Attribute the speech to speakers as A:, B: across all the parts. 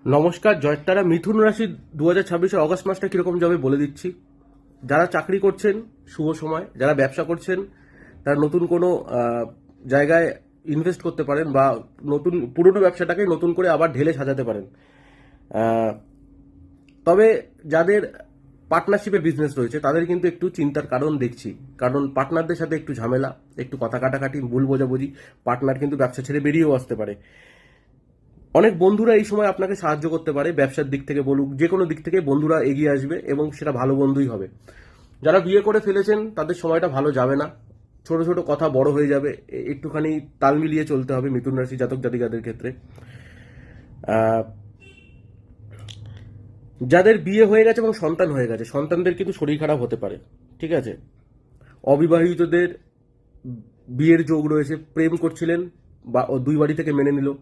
A: নমস্কার, জয়তারা। মিথুন রাশি 2026 অগস্ট মাসটা কিরকম যাবে বলে দিচ্ছি। যারা চাকরি করছেন শুভ সময়, যারা ব্যবসা করছেন তারা নতুন কোনো জায়গায় ইনভেস্ট করতে পারেন বা নতুন পুরনো ব্যবসাটাকে নতুন করে আবার ঢেলে সাজাতে পারেন। আহ, তবে যাদের পার্টনারশিপে বিজনেস রয়েছে তাদের কিন্তু একটু চিন্তার কারণ দেখছি, কারণ পার্টনারদের সাথে একটু ঝামেলা, একটু কথা কাটাকাটি, ভুল বোঝাবুঝি। পার্টনার কিন্তু ব্যবসা ছেড়ে বেরিয়েও আসতে পারে। অনেক বন্ধুরা এই সময় আপনাকে সাহায্য করতে পারে, ব্যবসার দিক থেকে বলুক, যে কোনো দিক থেকে বন্ধুরা এগিয়ে আসবে এবং সেটা ভালো বন্ধুই হবে। যারা বিয়ে করে ফেলেছেন তাদের সময়টা ভালো যাবে না। ছোট ছোট কথা বড় হয়ে যাবে, একটুখানি তাল মিলিয়ে চলতে হবে মিথুন রাশি জাতক জাতিকাদের ক্ষেত্রে। আহ, যাদের বিয়ে হয়ে গেছে এবং সন্তান হয়ে গেছে, সন্তানদের কিন্তু শরীর খারাপ হতে পারে। ঠিক আছে। অবিবাহিতদের বিয়ের যোগ রয়েছে, প্রেম করছিলেন বা ও দুই বাড়ি থেকে মেনে নিল,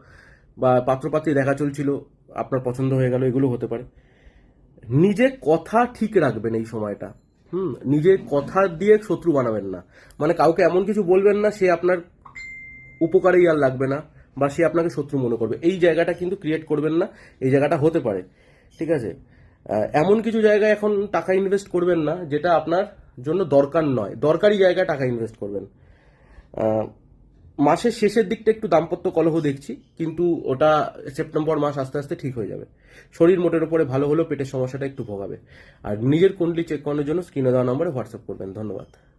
A: বা পাত্রপাত্রী দেখা চলছিল, আপনার পছন্দ হয়ে গেল, এগুলো হতে পারে। নিজে কথা ঠিক রাখবেন এই সময়টা। নিজে কথা দিয়ে শত্রু বানাবেন না। মানে কাউকে এমন কিছু বলবেন না সে আপনার উপকারেই আর লাগবে না, বা সে আপনাকে শত্রু মনে করবে, এই জায়গাটা কিন্তু ক্রিয়েট করবেন না। এই জায়গাটা হতে পারে। ঠিক আছে। এমন কিছু জায়গায় এখন টাকা ইনভেস্ট করবেন না যেটা আপনার জন্য দরকার নয়। দরকারি জায়গায় টাকা ইনভেস্ট করবেন। আহ, মাসের শেষের দিকটা একটু দাম্পত্য কলহ দেখছি, কিন্তু ওটা সেপ্টেম্বর মাস আস্তে আস্তে ঠিক হয়ে যাবে। শরীর মোটের উপরে ভালো হলেও পেটের সমস্যাটা একটু ভোগাবে। আর নিজের কুণ্ডলি চেক করানোর জন্য স্ক্রিনে দেওয়া নম্বরে হোয়াটসঅ্যাপ করবেন। ধন্যবাদ।